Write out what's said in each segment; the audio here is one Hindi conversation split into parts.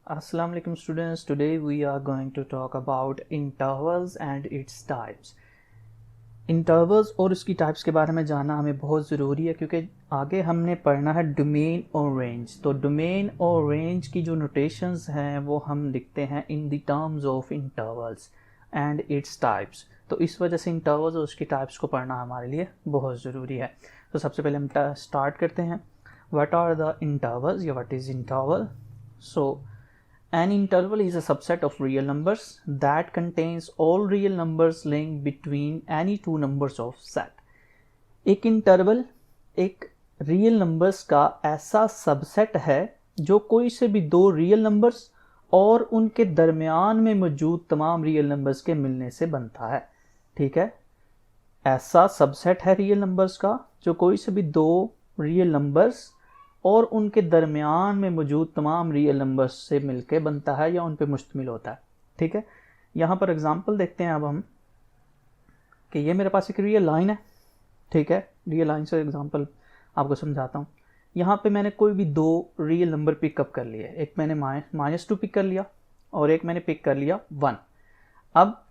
Assalamu alaikum students. Today we are going to talk about intervals and its types. Intervals और उसकी टाइप्स के बारे में जानना हमें बहुत ज़रूरी है क्योंकि आगे हमने पढ़ना है डोमेन और रेंज। तो डोमेन और रेंज की जो नोटेशंस हैं वो हम लिखते हैं in the terms of intervals and its types. तो इस वजह से इंटरवल्स और उसकी टाइप्स को पढ़ना हमारे लिए बहुत ज़रूरी है। तो सबसे पहले हम स्टार्ट करते हैं। व्हाट आर द इंटरवल्स या what is interval? So an interval is a subset of real numbers that contains all real numbers lying between any two numbers of set. एक इंटरवल एक रियल नंबर्स का ऐसा सबसेट है जो कोई से भी दो रियल नंबर्स और उनके दरमियान में मौजूद तमाम रियल नंबर्स के मिलने से बनता है। ठीक है, ऐसा सबसेट है रियल नंबर्स का जो कोई से भी दो रियल नंबर्स और उनके दरमियान में मौजूद तमाम रियल नंबर्स से मिलके बनता है या उन पे मुश्तमिल होता है। ठीक है, यहाँ पर एग्जांपल देखते हैं अब हम कि ये मेरे पास एक रियल लाइन है। ठीक है, रियल लाइन से एग्जांपल आपको समझाता हूँ। यहाँ पे मैंने कोई भी दो रियल नंबर पिकअप कर लिए। एक मैंने -2 पिक कर लिया और एक मैंने पिक कर लिया 1। अब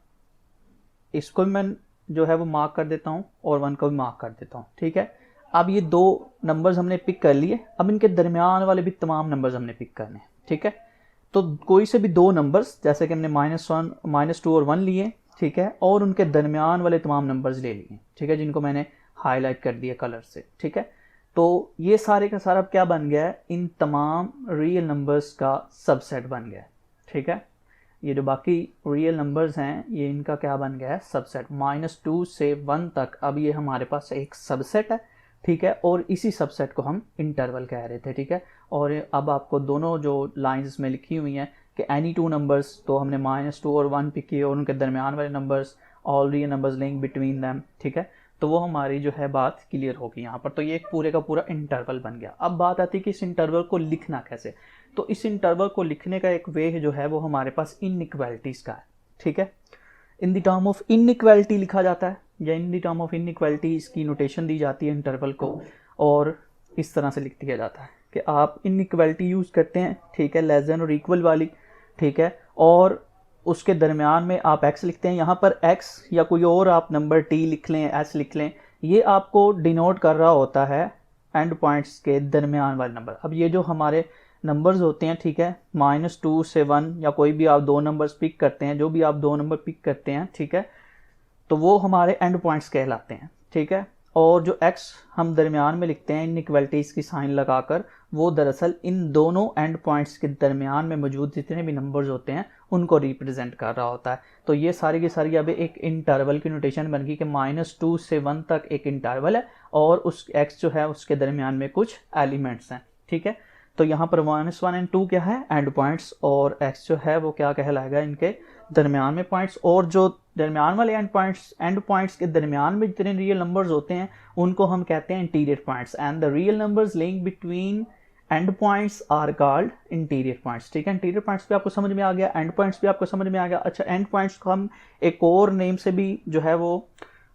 इसको मैं जो है वो मार्क कर देता हूँ और 1 को भी मार्क कर देता हूँ। ठीक है, अब ये दो नंबर्स हमने पिक कर लिए। अब इनके दरमियान वाले भी तमाम नंबर्स हमने पिक करने। ठीक है, तो कोई से भी दो नंबर्स जैसे कि हमने -2 और 1 लिए। ठीक है, और उनके दरमियान वाले तमाम नंबर्स ले लिए। ठीक है, जिनको मैंने हाईलाइट कर दिया कलर से। ठीक है, तो ये सारे का सारा क्या बन गया है? इन तमाम रियल नंबर्स का सबसेट बन गया है। ठीक है, ये जो बाकी रियल नंबर्स हैं ये इनका क्या बन गया है? सबसेट। -2 से 1 तक अब ये हमारे पास एक सबसेट है। ठीक है, और इसी सबसेट को हम इंटरवल कह रहे थे। ठीक है, और अब आपको दोनों जो लाइंस में लिखी हुई हैं कि एनी टू नंबर्स, तो हमने -2 और 1 पिक किए और उनके दरमियान वाले numbers all real numbers link between them. ठीक है, तो वो हमारी जो है बात क्लियर होगी यहाँ पर। तो ये एक पूरे का पूरा इंटरवल बन गया। अब बात आती है कि इस इंटरवल को लिखना कैसे। तो इस इंटरवल को लिखने का एक वे जो है वो हमारे पास इनइक्वालिटीज़ का है। ठीक है, in the term of inequality लिखा जाता है या in the term of inequality इसकी नोटेशन दी जाती है इंटरवल को, और इस तरह से लिख दिया जाता है कि आप इनइक्वालिटी यूज़ करते हैं। ठीक है, लेस देन और इक्वल वाली। ठीक है, और उसके दरमियान में आप x लिखते हैं। यहाँ पर x या कोई और आप नंबर t लिख लें, s लिख लें, ये आपको डिनोट कर रहा होता है एंड पॉइंट्स के दरमियान वाले नंबर। अब ये जो हमारे नंबर्स होते हैं, ठीक है, -2 से 1 या कोई भी आप दो नंबर्स पिक करते हैं, जो भी आप दो नंबर पिक करते हैं, ठीक है, तो वो हमारे एंड पॉइंट्स कहलाते हैं। ठीक है, और जो x हम दरमियान में लिखते हैं इनइक्वालिटीज़ की साइन लगाकर, वो दरअसल इन दोनों एंड पॉइंट्स के दरमियान में मौजूद जितने भी नंबर्स होते हैं उनको रिप्रेजेंट कर रहा होता है। तो ये सारी की सारी अब एक इंटरवल की नोटेशन बन गई कि -2 से 1 तक एक इंटरवल है और उस x जो है उसके दरमियान में कुछ एलिमेंट्स हैं। ठीक है, तो यहाँ पर -1 एंड 2 क्या है? एंड पॉइंट्स, और x जो है वो क्या कहलाएगा? इनके दरमियान में पॉइंट्स। और जो दरमियान वाले एंड पॉइंट्स के दरमियान में जितने रियल नंबर्स होते हैं उनको हम कहते हैं interior points. And the real numbers link between end points are called interior points. ठीक है, इंटीरियर पॉइंट्स भी आपको समझ में आ गया, एंड पॉइंट्स भी आपको समझ में आ गया। अच्छा, एंड पॉइंट्स को हम एक और नेम से भी जो है वो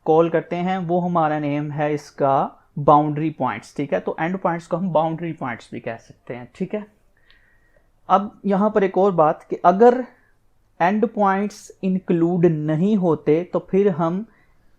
कॉल करते हैं, वो हमारा नेम है इसका बाउंड्री पॉइंट्स। ठीक है, तो एंड पॉइंट्स को हम बाउंड्री पॉइंट्स भी कह सकते हैं। ठीक है, अब यहाँ पर एक और बात कि अगर एंड पॉइंट्स इंक्लूड नहीं होते तो फिर हम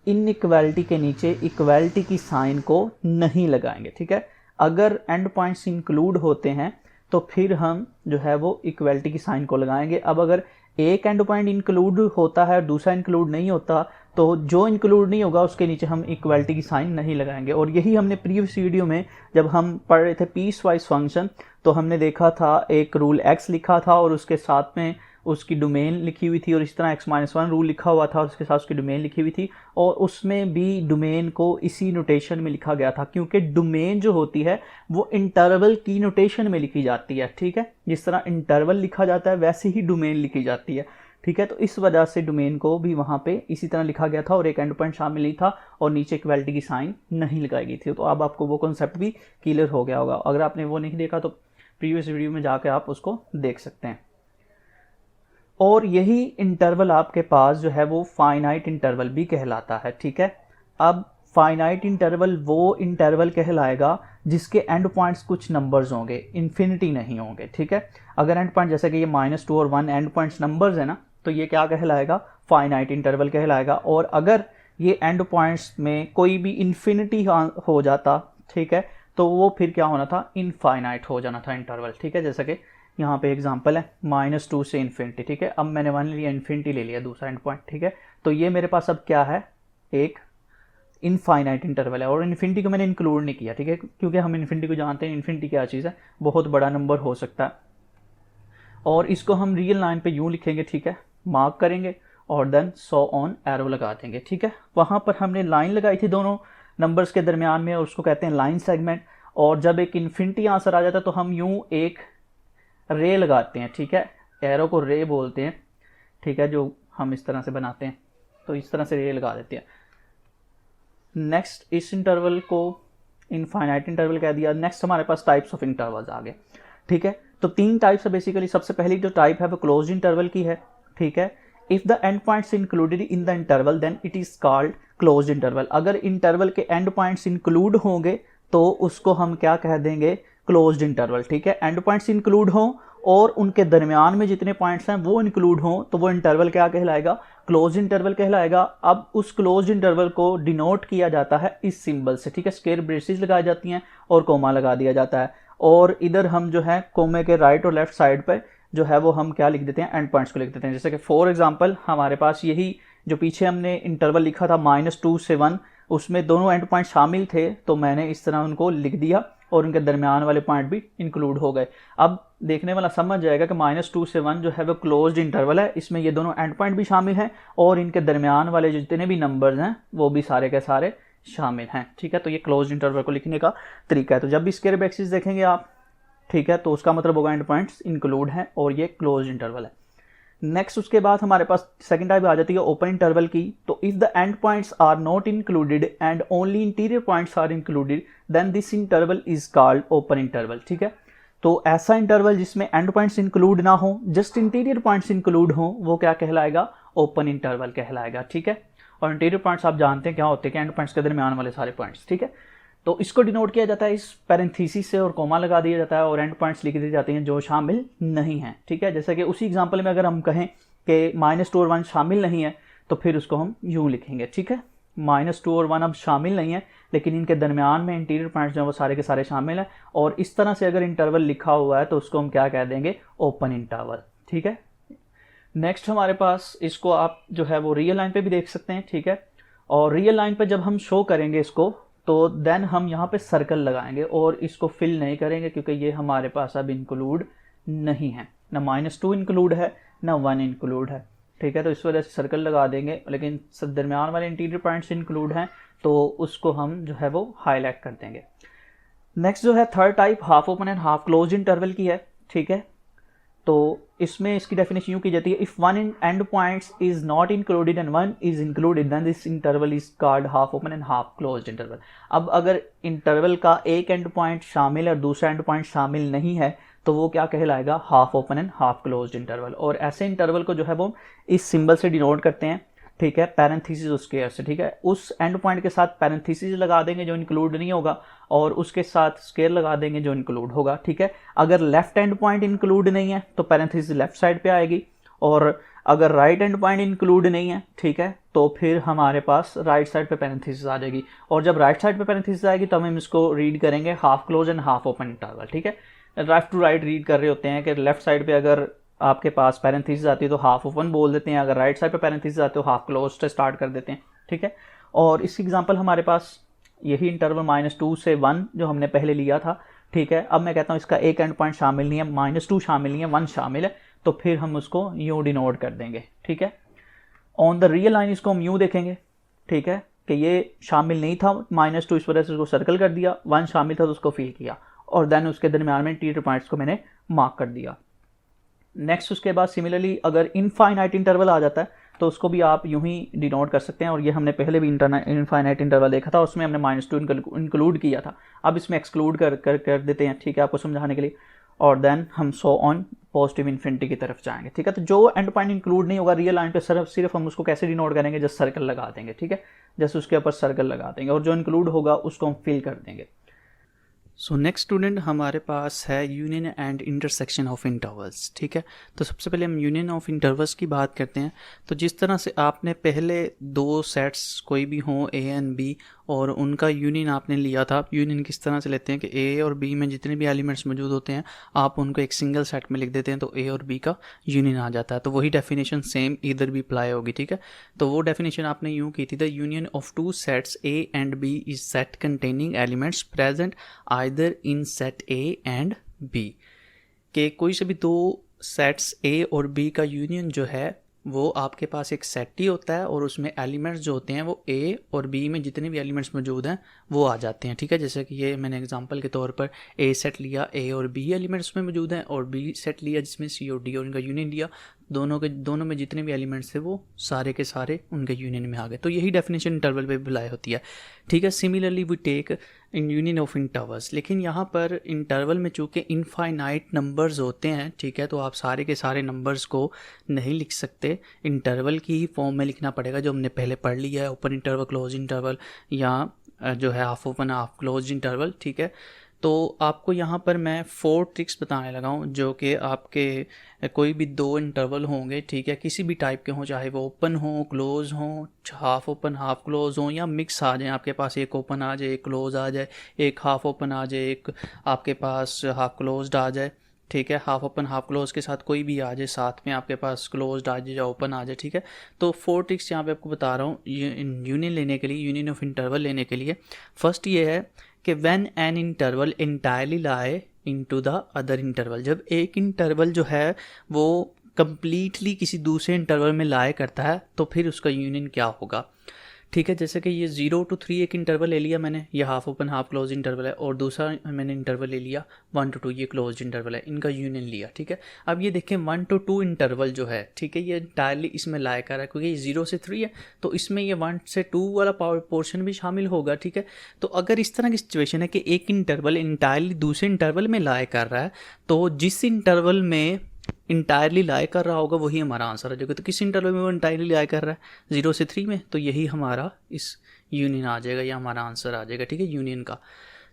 इनइक्वालिटी के नीचे इक्वालिटी की साइन को नहीं लगाएंगे। ठीक है, अगर एंड पॉइंट्स इंक्लूड होते हैं तो फिर हम जो है वो इक्वालिटी की साइन को लगाएंगे। अब अगर एक एंड पॉइंट इंक्लूड होता है और दूसरा इंक्लूड नहीं होता तो जो इंक्लूड नहीं होगा उसके नीचे हम इक्वालिटी की साइन नहीं लगाएंगे। और यही हमने प्रीवियस वीडियो में जब हम पढ़ रहे थे पीस वाइज फंक्शन, तो हमने देखा था एक रूल x लिखा था और उसके साथ में उसकी डोमेन लिखी हुई थी, और इस तरह x-1 रूल लिखा हुआ था और उसके साथ उसकी डोमेन लिखी हुई थी, और उसमें भी डोमेन को इसी नोटेशन में लिखा गया था क्योंकि डोमेन जो होती है वो इंटरवल की नोटेशन में लिखी जाती है। ठीक है, जिस तरह इंटरवल लिखा जाता है वैसे ही डोमेन लिखी जाती है। ठीक है, तो इस वजह से डोमेन को भी वहाँ पे इसी तरह लिखा गया था और एक एंड पॉइंट शामिल नहीं था और नीचे इक्वालिटी की साइन नहीं लगाई गई थी। तो अब आपको वो कॉन्सेप्ट भी क्लियर हो गया होगा। अगर आपने वो नहीं देखा तो प्रीवियस वीडियो में जाके आप उसको देख सकते हैं। और यही इंटरवल आपके पास जो है वो फाइनाइट इंटरवल भी कहलाता है। ठीक है, अब फाइनाइट इंटरवल वो इंटरवल कहलाएगा जिसके एंड पॉइंट्स कुछ नंबर्स होंगे, इन्फिनिटी नहीं होंगे, ठीक है। अगर एंड पॉइंट जैसे कि ये -2 और 1 एंड पॉइंट्स नंबर्स है ना, तो ये क्या कहलाएगा, फाइनाइट इंटरवल कहलाएगा। और अगर ये एंड पॉइंट्स में कोई भी इन्फिनिटी हो जाता, ठीक है, तो वो फिर क्या होना था, इनफाइनाइट हो जाना था इंटरवल, ठीक है। जैसे कि यहाँ पे एग्जांपल है -2 से इन्फिनिटी, ठीक है। अब मैंने वन लिया, इन्फिनिटी ले लिया दूसरा एंड पॉइंट, ठीक है। तो ये मेरे पास अब क्या है, एक इनफाइनाइट इंटरवल है। और इन्फिनिटी को मैंने इंक्लूड नहीं किया, ठीक है, क्योंकि हम इन्फिनिटी को जानते हैं, इन्फिनिटी क्या चीज़ है, बहुत बड़ा नंबर हो सकता है। और इसको हम रियल लाइन पे यूँ लिखेंगे, ठीक है, मार्क करेंगे और देन 100 ऑन एरो लगा देंगे, ठीक है। वहाँ पर हमने लाइन लगाई थी दोनों नंबर्स के दरमियान में, और उसको कहते हैं लाइन सेगमेंट। और जब एक इन्फिनिटी आंसर आ जाता है तो हम यूँ एक रे लगाते हैं, ठीक है, एरो को रे बोलते हैं, ठीक है, जो हम इस तरह से बनाते हैं, तो इस तरह से रे लगा देते हैं। नेक्स्ट, इस इंटरवल को इनफाइनाइट इंटरवल कह दिया। नेक्स्ट हमारे पास टाइप्स ऑफ इंटरवल्स आ गए, ठीक है। तो 3 टाइप्स है बेसिकली। सबसे पहली जो टाइप है वो क्लोज इंटरवल की है, ठीक है। If the end points included in the interval then it is called close interval. अगर इंटरवल के एंड पॉइंट्स इंक्लूड होंगे तो उसको हम क्या कह देंगे, क्लोज्ड इंटरवल, ठीक है। एंड पॉइंट्स इंक्लूड हों और उनके दरमियान में जितने पॉइंट्स हैं वो इंक्लूड हों तो वो इंटरवल क्या कहलाएगा, क्लोज इंटरवल कहलाएगा। अब उस क्लोज इंटरवल को डिनोट किया जाता है इस सिंबल से, ठीक है। स्क्वायर ब्रेसेस लगाई जाती हैं और कोमा लगा दिया जाता है, और इधर हम जो है कोमे के राइट और लेफ्ट साइड पे जो है वो हम क्या लिख देते हैं, एंड पॉइंट्स को लिख देते हैं। जैसे कि फॉर एग्जांपल हमारे पास यही जो पीछे हमने इंटरवल लिखा था -2 से 1, उसमें दोनों एंड पॉइंट शामिल थे, तो मैंने इस तरह उनको लिख दिया और उनके दरमियान वाले पॉइंट भी इंक्लूड हो गए। अब देखने वाला समझ जाएगा कि -2 से 1 जो है वो क्लोज्ड इंटरवल है, इसमें ये दोनों एंड पॉइंट भी शामिल हैं और इनके दरमियान वाले जितने भी नंबर्स हैं वो भी सारे के सारे शामिल हैं, ठीक है। तो ये क्लोज्ड इंटरवल को लिखने का तरीका है। तो जब भी स्क्वायर ब्रैकेट्स देखेंगे आप, ठीक है, तो उसका मतलब होगा एंड पॉइंट्स इंक्लूड हैं और ये क्लोज्ड इंटरवल है। नेक्स्ट उसके बाद हमारे पास सेकंड टाइप आ जाती है ओपन इंटरवल की। तो if the end points are not included and only interior points are included then this interval is called open interval, ठीक है। तो ऐसा इंटरवल जिसमें एंड पॉइंट्स इंक्लूड ना हो, जस्ट इंटीरियर पॉइंट्स इंक्लूड हो, वो क्या कहलाएगा, ओपन इंटरवल कहलाएगा, ठीक है। और इंटीरियर पॉइंट्स आप जानते हैं क्या होते हैं, कि एंड पॉइंट्स के दरमियान वाले सारे पॉइंट्स, ठीक है। तो इसको डिनोट किया जाता है इस पैरेंथेसिस से और कोमा लगा दिया जाता है और एंड पॉइंट्स लिख दिए जाते हैं जो शामिल नहीं हैं, ठीक है। जैसे कि उसी एग्जांपल में अगर हम कहें कि -2 और 1 शामिल नहीं है तो फिर उसको हम यूं लिखेंगे, ठीक है। -2 और 1 अब शामिल नहीं है, लेकिन इनके दरमियान में इंटीरियर पॉइंट्स जो है वो सारे के सारे शामिल हैं, और इस तरह से अगर इंटरवल लिखा हुआ है तो उसको हम क्या कह देंगे, ओपन इंटरवल, ठीक है। नेक्स्ट हमारे पास इसको आप जो है वो रियल लाइन पे भी देख सकते हैं, ठीक है। और रियल लाइन पे जब हम शो करेंगे इसको तो देन हम यहाँ पे सर्कल लगाएंगे और इसको फिल नहीं करेंगे क्योंकि ये हमारे पास अब इंक्लूड नहीं है, ना -2 इंक्लूड है ना 1 इंक्लूड है, ठीक है। तो इस वजह से सर्कल लगा देंगे, लेकिन दरमियान वाले इंटीरियर पॉइंट्स इंक्लूड हैं तो उसको हम जो है वो हाईलाइट कर देंगे। नेक्स्ट जो है third type half open and half close interval की है, ठीक है। तो इसमें इसकी डेफिनेशन यूँ की जाती है, if one end points is not included and one is included then this interval is called half open and half closed interval. अब अगर इंटरवल का एक एंड पॉइंट शामिल है और दूसरा एंड पॉइंट शामिल नहीं है तो वो क्या कहलाएगा, half open and half closed interval. और ऐसे इंटरवल को जो है वो इस सिंबल से डिनोट करते हैं, ठीक है, पैरेंथेसिस और स्क्वायर से, ठीक है। उस एंड पॉइंट के साथ पैरेंथेसिस लगा देंगे जो इंक्लूड नहीं होगा और उसके साथ स्क्वायर लगा देंगे जो इंक्लूड होगा, ठीक है। अगर लेफ्ट एंड पॉइंट इंक्लूड नहीं है तो पैरेंथेसिस लेफ्ट साइड पे आएगी, और अगर राइट एंड पॉइंट इंक्लूड नहीं है, ठीक है, तो फिर हमारे पास राइट साइड पे पैरेंथेसिस आ जाएगी। और जब राइट साइड पे पैरेंथेसिस आएगी तो हम इसको रीड करेंगे half close and half open interval, ठीक है। लेफ्ट टू राइट रीड कर रहे होते हैं कि लेफ्ट साइड पे अगर आपके पास पैरेंथेसिस आती है तो हाफ ओपन बोल देते हैं, अगर राइट साइड पे पैरेंथेसिस आती है तो हाफ क्लोज से स्टार्ट कर देते हैं, ठीक है। और इसकी एग्जांपल हमारे पास यही इंटरवल -2 से 1 जो हमने पहले लिया था, ठीक है। अब मैं कहता हूँ इसका एक एंड पॉइंट शामिल नहीं है, -2 शामिल नहीं है, 1 शामिल है, तो फिर हम उसको यूँ डिनोट कर देंगे, ठीक है। ऑन द रियल लाइन इसको हम यूँ देखेंगे, ठीक है, कि ये शामिल नहीं था -2, इस वजह से उसको सर्कल कर दिया, 1 शामिल था तो उसको फिल किया, और देन उसके दरमियान में इंटीरियर पॉइंट्स को मैंने मार्क कर दिया। नेक्स्ट उसके बाद सिमिलरली अगर इनफाइनाइट इंटरवल आ जाता है तो उसको भी आप यूं ही डिनोट कर सकते हैं, और ये हमने पहले भी इनफाइनाइट इंटरवल देखा था, उसमें हमने -2 इंक्लूड किया था, अब इसमें एक्सक्लूड कर देते हैं, ठीक है, आपको समझाने के लिए। और देन हम सो ऑन पॉजिटिव इन्फिनिटी की तरफ जाएंगे, ठीक है। तो जो एंड पॉइंट इंक्लूड नहीं होगा रियल लाइन पे सिर्फ हम उसको कैसे डिनोट करेंगे, जस्ट सर्कल लगा देंगे, ठीक है, जस्ट उसके ऊपर सर्कल लगा देंगे, और जो इंक्लूड होगा उसको हम फिल कर देंगे। सो नेक्स्ट स्टूडेंट हमारे पास है union and intersection of intervals. ठीक है, तो सबसे पहले हम यूनियन ऑफ इंटरवल्स की बात करते हैं। तो जिस तरह से आपने पहले दो सेट्स कोई भी हों ए एंड बी और उनका यूनियन आपने लिया था, यूनियन किस तरह से लेते हैं कि ए और बी में जितने भी एलिमेंट्स मौजूद होते हैं आप उनको एक सिंगल सेट में लिख देते हैं, तो ए और बी का यूनियन आ जाता है। तो वही डेफिनेशन सेम इधर भी अप्लाई होगी। ठीक है, तो वो डेफिनेशन आपने यूँ की थी, the union of two sets A and B is set containing elements present either in set A and B. के कोई से भी दो सेट्स ए और बी का यूनियन जो है वो आपके पास एक सेट ही होता है और उसमें एलिमेंट्स जो होते हैं वो ए और बी में जितने भी एलिमेंट्स मौजूद हैं वो आ जाते हैं। ठीक है, जैसे कि ये मैंने एग्जांपल के तौर पर ए सेट लिया, ए और बी एलिमेंट्स में मौजूद हैं, और बी सेट लिया जिसमें सी और डी और इनका यूनियन लिया, दोनों में जितने भी एलिमेंट्स थे वो सारे के सारे उनके यूनियन में आ गए। तो यही डेफिनेशन इंटरवल पे भी अप्लाई होती है। ठीक है, similarly we take in union of intervals, लेकिन यहाँ पर इंटरवल में चूँकि इनफाइनाइट नंबर्स होते हैं, ठीक है, तो आप सारे के सारे नंबर्स को नहीं लिख सकते, इंटरवल की ही फॉर्म में लिखना पड़ेगा जो हमने पहले पढ़ लिया है, ओपन इंटरवल, क्लोज इंटरवल, या जो है half open half close interval. ठीक है, तो आपको यहाँ पर मैं 4 ट्रिक्स बताने लगा हूँ जो कि आपके कोई भी दो इंटरवल होंगे, ठीक है, किसी भी टाइप के हों, चाहे वो ओपन हो, क्लोज हो, हाफ ओपन हाफ क्लोज हो, या मिक्स आ जाए, आपके पास एक ओपन आ जाए, एक क्लोज आ जाए, एक हाफ ओपन आ जाए, एक आपके पास हाफ क्लोज्ड आ जाए। ठीक है, हाफ ओपन हाफ क्लोज के साथ कोई भी आ जाए, साथ में आपके पास क्लोज्ड आ जाए या ओपन आ जाए। ठीक है, तो 4 ट्रिक्स यहाँ पे आपको बता रहा हूँ यूनियन लेने के लिए, यूनियन ऑफ इंटरवल लेने के लिए। फर्स्ट ये है कि when an interval entirely lie into the other interval, जब एक इंटरवल जो है वो कंप्लीटली किसी दूसरे इंटरवल में लाई करता है तो फिर उसका यूनियन क्या होगा। ठीक है, जैसे कि ये 0 to 3 एक इंटरवल ले लिया मैंने, ये half open half close interval है, और दूसरा मैंने इंटरवल ले लिया 1 to 2, ये क्लोज इंटरवल है, इनका यूनियन लिया। ठीक है, अब ये देखें 1 to 2 इंटरवल जो है, ठीक है, ये इंटायरली इसमें लाया कर रहा है क्योंकि ये 0 से 3 है, तो इसमें ये 1 से 2 वाला पोर्शन भी शामिल होगा। ठीक है, तो अगर इस तरह की सिचुएशन है कि एक इंटरवल इंटायरली दूसरे इंटरवल में लाया कर रहा है, तो जिस इंटरवल में इंटायरली लाई कर रहा होगा वही हमारा आंसर आ जाएगा। तो किस इंटरवल में वो इंटायरली लाई कर रहा है, 0 से 3 में, तो यही हमारा इस यूनियन आ जाएगा, या हमारा आंसर आ जाएगा। ठीक है, यूनियन का।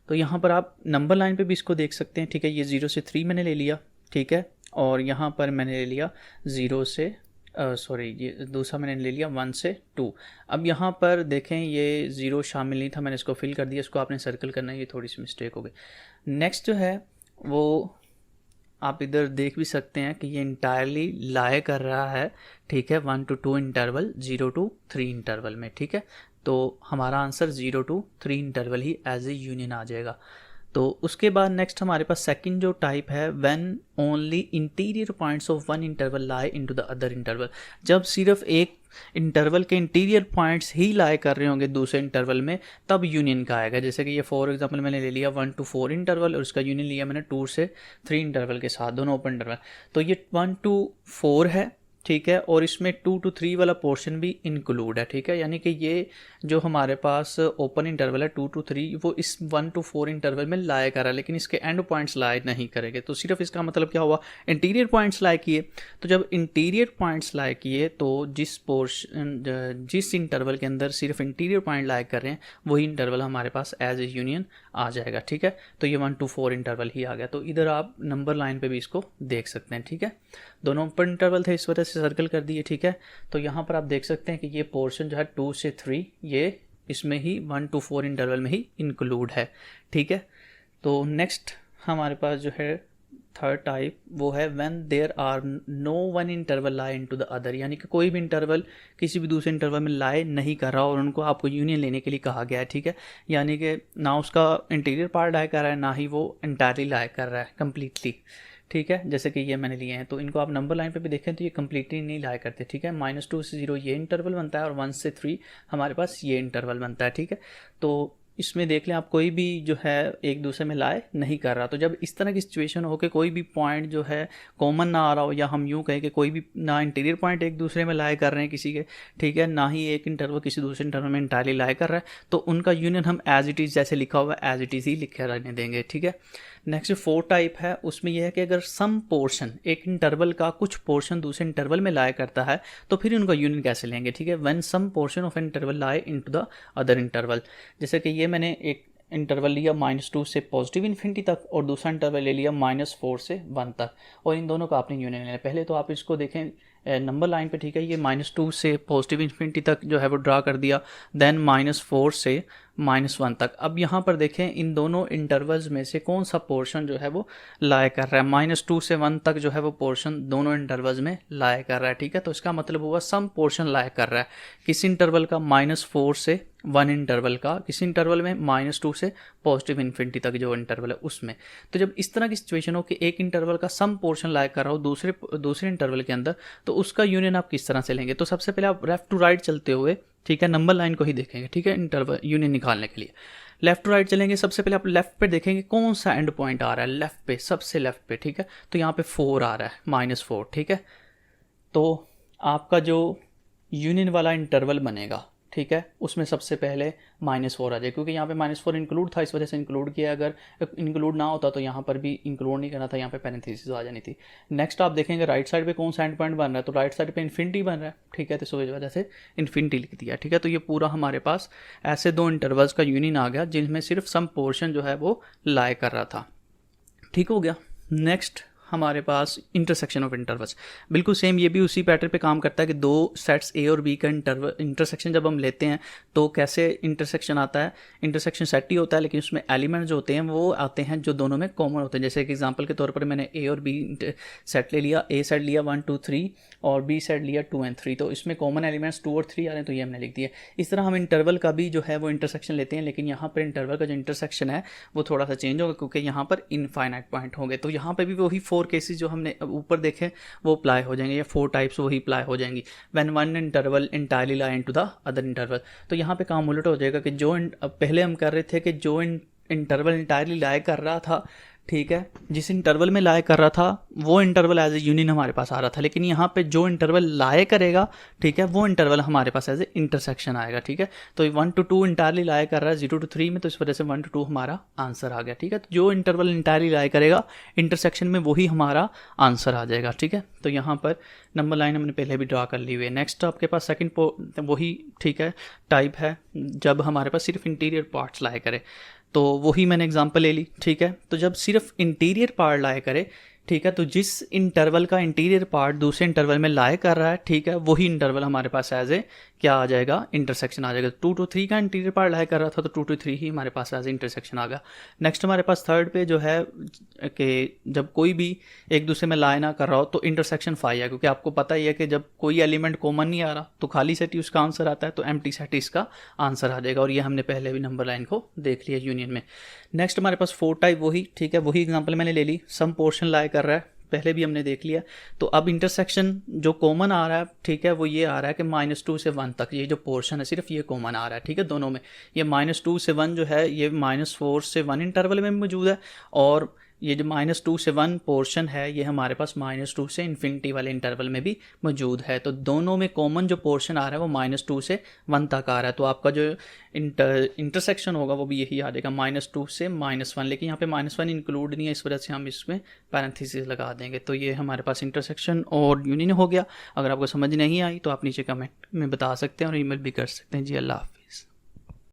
तो यहाँ पर आप नंबर लाइन पे भी इसको देख सकते हैं। ठीक है, ये 0 से 3 मैंने ले लिया, ठीक है, और यहाँ पर मैंने ले लिया 0 से ये दूसरा मैंने ले लिया 1 से 2। अब यहाँ पर देखें ये 0 शामिल नहीं था, मैंने इसको फिल कर दिया, इसको आपने सर्कल करना है, ये थोड़ी सी मिस्टेक हो गई। नेक्स्ट जो है वो आप इधर देख भी सकते हैं कि ये इंटायरली लाई कर रहा है। ठीक है, 1 to 2 इंटरवल, 0 to 3 इंटरवल में। ठीक है, तो हमारा आंसर 0 to 3 इंटरवल ही एज ए यूनियन आ जाएगा। तो उसके बाद नेक्स्ट हमारे पास सेकंड जो टाइप है, when only interior points of one interval lie into the other interval, जब सिर्फ एक इंटरवल के इंटीरियर पॉइंट्स ही लाई कर रहे होंगे दूसरे इंटरवल में, तब यूनियन का आएगा। जैसे कि ये फॉर एग्जांपल मैंने ले लिया 1 to 4 इंटरवल और उसका यूनियन लिया मैंने 2 से 3 इंटरवल के साथ, दोनों ओपन इंटरवल, तो ये 1 to 4 है। ठीक है, और इसमें 2 to 3 वाला पोर्शन भी इंक्लूड है। ठीक है, यानी कि ये जो हमारे पास ओपन इंटरवल है 2 to 3, वो इस 1 to 4 इंटरवल में लाया करा, लेकिन इसके एंड पॉइंट्स लाए नहीं करेंगे। तो सिर्फ इसका मतलब क्या हुआ, इंटीरियर पॉइंट्स लाए किए। तो जब इंटीरियर पॉइंट्स लाए किए तो जिस इंटरवल के अंदर सिर्फ इंटीरियर पॉइंट लाए कर रहे हैं वही इंटरवल हमारे पास एज ए यूनियन आ जाएगा। ठीक है, तो ये 1 to 4 इंटरवल ही आ गया। तो इधर आप नंबर लाइन पे भी इसको देख सकते हैं। ठीक है, दोनों ओपन इंटरवल थे, इस वजह से सर्कल कर दिए। ठीक है, तो यहाँ पर आप देख सकते हैं कि ये पोर्शन जो है 2 से 3 ये इसमें ही 1 to 4 इंटरवल में ही इंक्लूड है। ठीक है, तो नेक्स्ट हमारे पास जो है थर्ड टाइप वो है when there are no one interval lie into the other, यानी कि कोई भी इंटरवल किसी भी दूसरे इंटरवल में लाई नहीं कर रहा और उनको आपको यूनियन लेने के लिए कहा गया है। ठीक है, यानी कि ना उसका इंटीरियर पार्ट लाई कर रहा है ना ही वो इंटायरली लाई कर रहा है कम्प्लीटली। ठीक है, जैसे कि ये मैंने लिए हैं, तो इनको आप नंबर लाइन पे भी देखें तो ये कम्प्लीटली नहीं लाई करते। ठीक है, -2 से 0 ये इंटरवल बनता है और 1 से 3 हमारे पास ये इंटरवल बनता है। ठीक है, तो इसमें देख लें आप कोई भी जो है एक दूसरे में लाए नहीं कर रहा। तो जब इस तरह की सिचुएशन हो कि कोई भी पॉइंट जो है कॉमन ना आ रहा हो, या हम यूँ कहें कि कोई भी ना इंटीरियर पॉइंट एक दूसरे में लाए कर रहे हैं किसी के, ठीक है, ना ही एक इंटरवल किसी दूसरे इंटरवल में इंटायरली लाए कर रहा है, तो उनका यूनियन हम एज इट इज़ जैसे लिखा हुआ है एज इट इज़ ही लिखे रहने देंगे। ठीक है, नेक्स्ट 4 टाइप है, उसमें यह है कि अगर सम पोर्शन एक इंटरवल का कुछ पोर्शन दूसरे इंटरवल में लाया करता है तो फिर उनका यूनियन कैसे लेंगे। ठीक है, when some portion of interval lie into the other interval, जैसे कि ये मैंने एक इंटरवल लिया -2 से पॉजिटिव इन्फिनिटी तक और दूसरा इंटरवल ले लिया -4 से 1 तक, और इन दोनों का आपने यूनियन लिया। पहले तो आप इसको देखें नंबर लाइन पे, ठीक है, ये -2 से पॉजिटिव इन्फिनिटी तक जो है वो ड्रा कर दिया, देन -4 से -1 तक। अब यहाँ पर देखें इन दोनों इंटरवल्स में से कौन सा पोर्शन जो है वो लाए कर रहा है, -2 से 1 तक जो है वो पोर्शन दोनों इंटरवल्स में लाए कर रहा है, ठीक है। तो इसका मतलब हुआ सम पोर्शन लाए कर रहा है, किसी इंटरवल का -4 से 1 इंटरवल का, किसी इंटरवल में -2 से पॉजिटिव इन्फिनिटी तक जो इंटरवल है उसमें। तो जब इस तरह की सिचुएशन हो कि एक इंटरवल का सम पोर्शन लाए कर रहा हो दूसरे इंटरवल के अंदर, तो उसका यूनियन आप किस तरह से लेंगे। तो सबसे पहले आप लेफ्ट टू राइट चलते हुए, ठीक है, नंबर लाइन को ही देखेंगे, ठीक है, इंटरवल यूनियन निकालने के लिए लेफ्ट टू राइट चलेंगे। सबसे पहले आप लेफ्ट पे देखेंगे कौन सा एंड पॉइंट आ रहा है, लेफ्ट पे, सबसे लेफ्ट पे, ठीक है। तो यहाँ पे 4 आ रहा है, -4, ठीक है। तो आपका जो यूनियन वाला इंटरवल बनेगा, ठीक है, उसमें सबसे पहले -4 आ जाए, क्योंकि यहाँ पे -4 इंक्लूड था, इस वजह से इंक्लूड किया। अगर इंक्लूड ना होता तो यहाँ पर भी इंक्लूड नहीं करना था, यहाँ पे पैरेंथेसिस आ जानी थी। नेक्स्ट आप देखेंगे राइट साइड पे कौन सा एंड पॉइंट बन रहा है, तो राइट साइड पे इन्फिनिटी बन रहा है, ठीक है, तो इस वजह से इन्फिनिटी लिख दिया, ठीक है। तो ये पूरा हमारे पास ऐसे दो इंटरवल्स का यूनियन आ गया जिनमें सिर्फ सम पोर्शन जो है वो लाए कर रहा था, ठीक हो गया। नेक्स्ट हमारे पास इंटरसेक्शन ऑफ इंटरवल्स, बिल्कुल सेम, ये भी उसी पैटर्न पे काम करता है कि दो सेट्स ए और बी का इंटरसेक्शन जब हम लेते हैं तो कैसे इंटरसेक्शन आता है। इंटरसेक्शन सेट ही होता है, लेकिन उसमें एलिमेंट जो होते हैं वो आते हैं जो दोनों में कॉमन होते हैं। जैसे कि एग्जांपल के तौर पर मैंने ए और बी सेट ले लिया, ए सेट लिया 1 2 3 और बी सेट लिया 2 और 3, तो इसमें कॉमन एलिमेंट्स 2 और 3 आ रहे हैं, तो ये हमने लिख दिया। इस तरह हम इंटरवल का भी जो है वो इंटरसेक्शन लेते हैं, लेकिन यहाँ पर इंटरवल का जो इंटरसेक्शन है वो थोड़ा सा चेंज होगा, क्योंकि यहाँ पर इनफाइनाइट पॉइंट होंगे। तो यहाँ पर भी वही 4 केसेस जो हमने ऊपर देखे वो अप्लाई हो जाएंगे, या 4 टाइप्स वही अप्लाई हो जाएंगी। When one interval entirely lie into the other interval, तो यहाँ पे काम उलट हो जाएगा कि जो पहले हम कर रहे थे कि जो इंटरवल इंटायरली लाई कर रहा था, ठीक है, जिस इंटरवल में लाए कर रहा था वो इंटरवल एज ए यूनियन हमारे पास आ रहा था, लेकिन यहाँ पे जो इंटरवल लाए करेगा, ठीक है, वो इंटरवल हमारे पास एज ए इंटरसेक्शन आएगा, ठीक है। तो 1 to 2 इंटायरली लाए कर रहा है 0 to 3 में, तो इस वजह से 1 to 2 हमारा आंसर आ गया, ठीक है। तो जो इंटरवल इंटायरली लाए करेगा इंटरसेक्शन में वही हमारा आंसर आ जाएगा, ठीक है। तो यहाँ पर नंबर लाइन हमने पहले भी ड्रा कर ली हुई है। नेक्स्ट आपके पास सेकंड वही, ठीक है, टाइप है जब हमारे पास सिर्फ इंटीरियर पार्ट्स लाए करे, तो वही मैंने एग्जांपल ले ली, ठीक है। तो जब सिर्फ इंटीरियर पार्ट लाए करे, ठीक है, तो जिस इंटरवल का इंटीरियर पार्ट दूसरे इंटरवल में लाए कर रहा है, ठीक है, वही इंटरवल हमारे पास एज ए क्या आ जाएगा, इंटरसेक्शन आ जाएगा। 2 to 3 का इंटीरियर पार्ट लाए कर रहा था, तो 2 to 3 ही हमारे पास एज ए इंटरसेक्शन आ गया। नेक्स्ट हमारे पास थर्ड पे जो है कि जब कोई भी एक दूसरे में लाए ना कर रहा हो तो इंटरसेक्शन 5 है, क्योंकि आपको पता ही है कि जब कोई एलिमेंट कॉमन नहीं आ रहा तो खाली सेट ही उसका आंसर आता है, तो एम्प्टी सेट इसका आंसर आ जाएगा, और ये हमने पहले भी नंबर लाइन को देख लिया यूनियन में। नेक्स्ट हमारे पास 4 टाइप वही, ठीक है, वही एग्जाम्पल मैंने ले ली, सम पोर्शन लाए कर रहा है, पहले भी हमने देख लिया। तो अब इंटरसेक्शन जो कॉमन आ रहा है, ठीक है, वो ये आ रहा है कि -2 से 1 तक ये जो पोर्शन है सिर्फ ये कॉमन आ रहा है, ठीक है, दोनों में। ये -2 से 1 जो है ये -4 से 1 इंटरवल में मौजूद है, और ये जो -2 से 1 पोर्शन है ये हमारे पास -2 से इन्फिनिटी वाले इंटरवल में भी मौजूद है। तो दोनों में कॉमन जो पोर्शन आ रहा है वो -2 से 1 तक आ रहा है। तो आपका जो इंटरसेक्शन होगा वो भी यही आ जाएगा, -2 से -1, लेकिन यहाँ पे -1 इंक्लूड नहीं है, इस वजह से हम इसमें पैरेंथेसिस लगा देंगे। तो ये हमारे पास इंटरसेक्शन और यूनियन हो गया। अगर आपको समझ नहीं आई तो आप नीचे कमेंट में बता सकते हैं और ईमेल भी कर सकते हैं जी। अल्लाह हाफ़िज़।